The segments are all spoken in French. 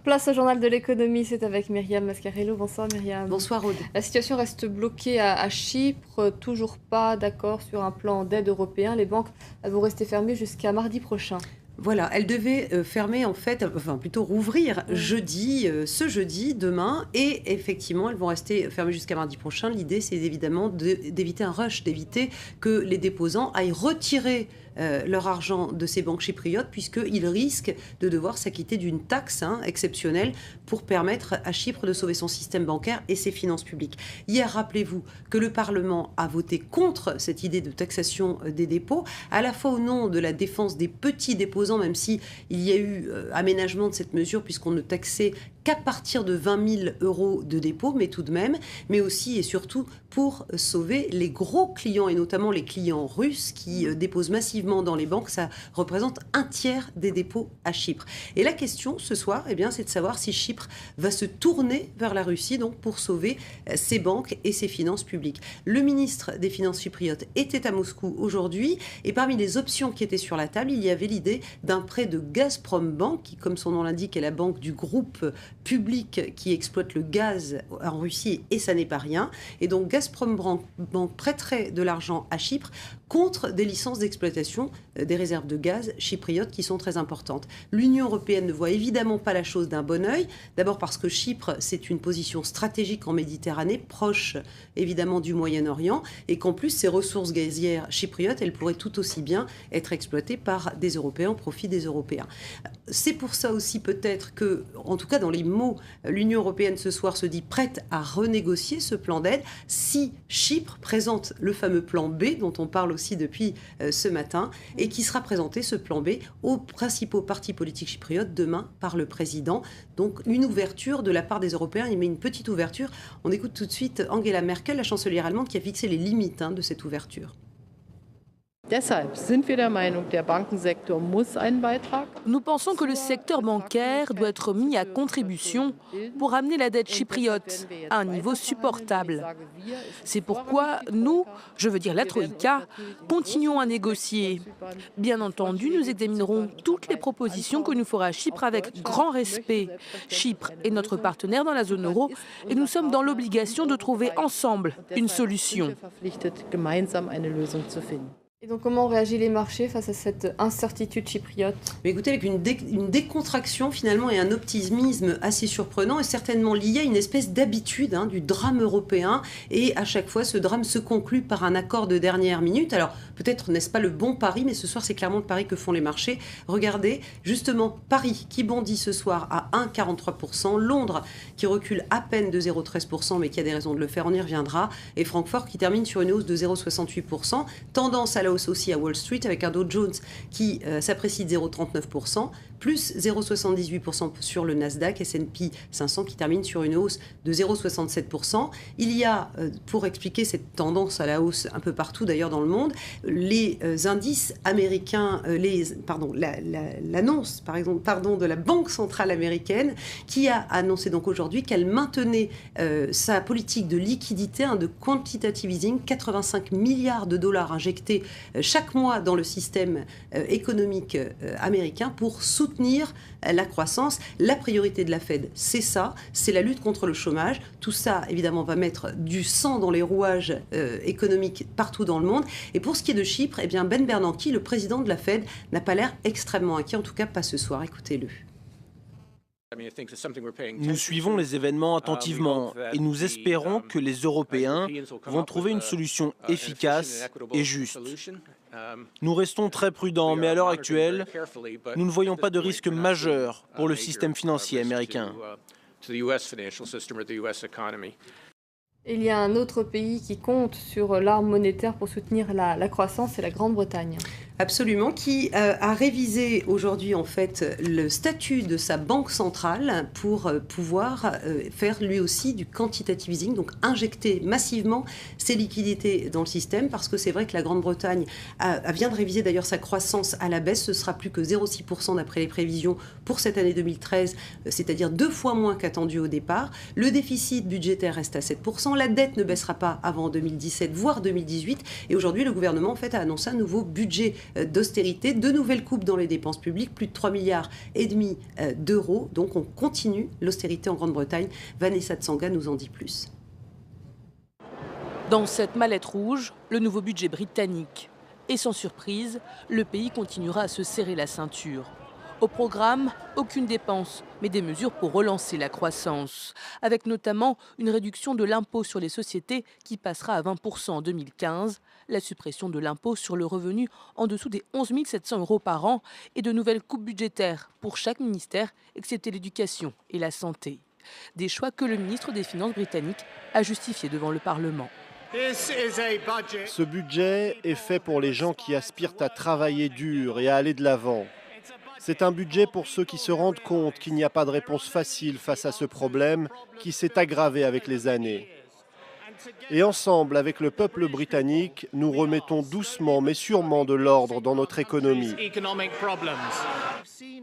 Place au journal de l'économie, c'est avec Myriam Mascarello. Bonsoir Myriam. Bonsoir Aude. La situation reste bloquée à Chypre, toujours pas d'accord sur un plan d'aide européen. Les banques vont rester fermées jusqu'à mardi prochain. Voilà, elle devait fermer en fait, enfin plutôt rouvrir jeudi, ce jeudi, demain, et effectivement elles vont rester fermées jusqu'à mardi prochain. L'idée c'est évidemment d'éviter un rush, d'éviter que les déposants aillent retirer leur argent de ces banques chypriotes, puisqu'ils risquent de devoir s'acquitter d'une taxe exceptionnelle pour permettre à Chypre de sauver son système bancaire et ses finances publiques. Hier, rappelez-vous que le Parlement a voté contre cette idée de taxation des dépôts, à la fois au nom de la défense des petits déposants, même si il y a eu aménagement de cette mesure, puisqu'on ne taxait qu'à partir de 20 000 euros de dépôt, mais tout de même, mais aussi et surtout pour sauver les gros clients, et notamment les clients russes qui déposent massivement dans les banques. Ça représente un tiers des dépôts à Chypre. Et la question ce soir, c'est de savoir si Chypre va se tourner vers la Russie donc pour sauver ses banques et ses finances publiques. Le ministre des Finances chypriote était à Moscou aujourd'hui, et parmi les options qui étaient sur la table, il y avait l'idée d'un prêt de Gazprom Bank, qui, comme son nom l'indique, est la banque du groupe public qui exploite le gaz en Russie, et ça n'est pas rien. Et donc Gazprom Bank prêterait de l'argent à Chypre contre des licences d'exploitation des réserves de gaz chypriotes qui sont très importantes. L'Union européenne ne voit évidemment pas la chose d'un bon œil, d'abord parce que Chypre, c'est une position stratégique en Méditerranée, proche évidemment du Moyen-Orient, et qu'en plus, ces ressources gazières chypriotes, elles pourraient tout aussi bien être exploitées par des Européens au profit des Européens. C'est pour ça aussi peut-être que, en tout cas dans les mots, l'Union européenne ce soir se dit prête à renégocier ce plan d'aide si Chypre présente le fameux plan B dont on parle aussi depuis ce matin, et qui sera présenté, ce plan B, aux principaux partis politiques chypriotes demain par le président. Donc une ouverture de la part des Européens, il met une petite ouverture. On écoute tout de suite Angela Merkel, la chancelière allemande, qui a fixé les limites de cette ouverture. Nous pensons que le secteur bancaire doit être mis à contribution pour amener la dette chypriote à un niveau supportable. C'est pourquoi nous, je veux dire la Troïka, continuons à négocier. Bien entendu, nous examinerons toutes les propositions que nous fera Chypre avec grand respect. Chypre est notre partenaire dans la zone euro et nous sommes dans l'obligation de trouver ensemble une solution. Et donc comment réagissent les marchés face à cette incertitude chypriote? Mais écoutez, avec une décontraction finalement et un optimisme assez surprenant, et certainement lié à une espèce d'habitude du drame européen. Et à chaque fois, ce drame se conclut par un accord de dernière minute. Alors peut-être n'est-ce pas le bon pari, mais ce soir c'est clairement le pari que font les marchés. Regardez, justement, Paris qui bondit ce soir à 1,43%, Londres qui recule à peine de 0,13%, mais qui a des raisons de le faire, on y reviendra, et Francfort qui termine sur une hausse de 0,68%. Tendance à la hausse aussi à Wall Street, avec un Dow Jones qui s'apprécie de 0,39%, plus 0,78% sur le Nasdaq, S&P 500 qui termine sur une hausse de 0,67%. Il y a, pour expliquer cette tendance à la hausse un peu partout d'ailleurs dans le monde, les indices américains, l'annonce par exemple, de la Banque centrale américaine qui a annoncé donc aujourd'hui qu'elle maintenait sa politique de liquidité, de quantitative easing, 85 milliards de dollars injectés chaque mois dans le système économique américain pour soutenir la croissance. La priorité de la Fed, c'est ça, c'est la lutte contre le chômage. Tout ça, évidemment, va mettre du sang dans les rouages économiques partout dans le monde. Et pour ce qui est de Chypre, Ben Bernanke, le président de la Fed, n'a pas l'air extrêmement inquiet, en tout cas pas ce soir. Écoutez-le. Nous suivons les événements attentivement et nous espérons que les Européens vont trouver une solution efficace et juste. Nous restons très prudents, mais à l'heure actuelle, nous ne voyons pas de risque majeur pour le système financier américain. Il y a un autre pays qui compte sur l'arme monétaire pour soutenir la croissance, c'est la Grande-Bretagne. Absolument, qui a révisé aujourd'hui en fait le statut de sa banque centrale pour pouvoir faire lui aussi du quantitative easing, donc injecter massivement ses liquidités dans le système, parce que c'est vrai que la Grande-Bretagne vient de réviser d'ailleurs sa croissance à la baisse. Ce sera plus que 0,6% d'après les prévisions pour cette année 2013, c'est-à-dire 2 fois moins qu'attendu au départ. Le déficit budgétaire reste à 7%, la dette ne baissera pas avant 2017, voire 2018, et aujourd'hui le gouvernement en fait a annoncé un nouveau budget d'austérité, de nouvelles coupes dans les dépenses publiques, plus de 3,5 milliards d'euros. Donc on continue l'austérité en Grande-Bretagne. Vanessa Tsanga nous en dit plus. Dans cette mallette rouge, le nouveau budget britannique. Et sans surprise, le pays continuera à se serrer la ceinture. Au programme, aucune dépense, mais des mesures pour relancer la croissance, avec notamment une réduction de l'impôt sur les sociétés qui passera à 20% en 2015, la suppression de l'impôt sur le revenu en dessous des 11 700 € par an et de nouvelles coupes budgétaires pour chaque ministère, excepté l'éducation et la santé. Des choix que le ministre des Finances britannique a justifiés devant le Parlement. Ce budget est fait pour les gens qui aspirent à travailler dur et à aller de l'avant. C'est un budget pour ceux qui se rendent compte qu'il n'y a pas de réponse facile face à ce problème qui s'est aggravé avec les années. Et ensemble, avec le peuple britannique, nous remettons doucement mais sûrement de l'ordre dans notre économie.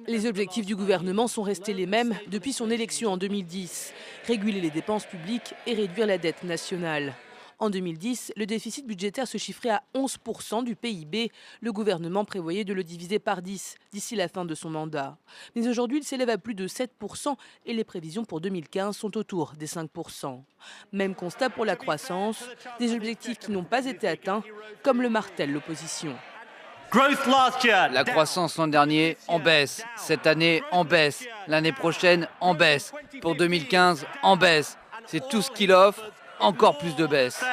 Les objectifs du gouvernement sont restés les mêmes depuis son élection en 2010. Réguler les dépenses publiques et réduire la dette nationale. En 2010, le déficit budgétaire se chiffrait à 11% du PIB. Le gouvernement prévoyait de le diviser par 10 d'ici la fin de son mandat. Mais aujourd'hui, il s'élève à plus de 7% et les prévisions pour 2015 sont autour des 5%. Même constat pour la croissance, des objectifs qui n'ont pas été atteints, comme le martèle l'opposition. La croissance l'an dernier en baisse, cette année en baisse, l'année prochaine en baisse, pour 2015 en baisse. C'est tout ce qu'il offre. Encore plus de baisse.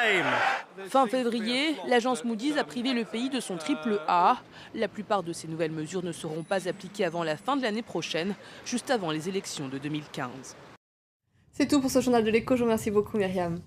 Fin février, l'agence Moody's a privé le pays de son triple A. La plupart de ces nouvelles mesures ne seront pas appliquées avant la fin de l'année prochaine, juste avant les élections de 2015. C'est tout pour ce journal de l'écho. Je vous remercie beaucoup, Myriam.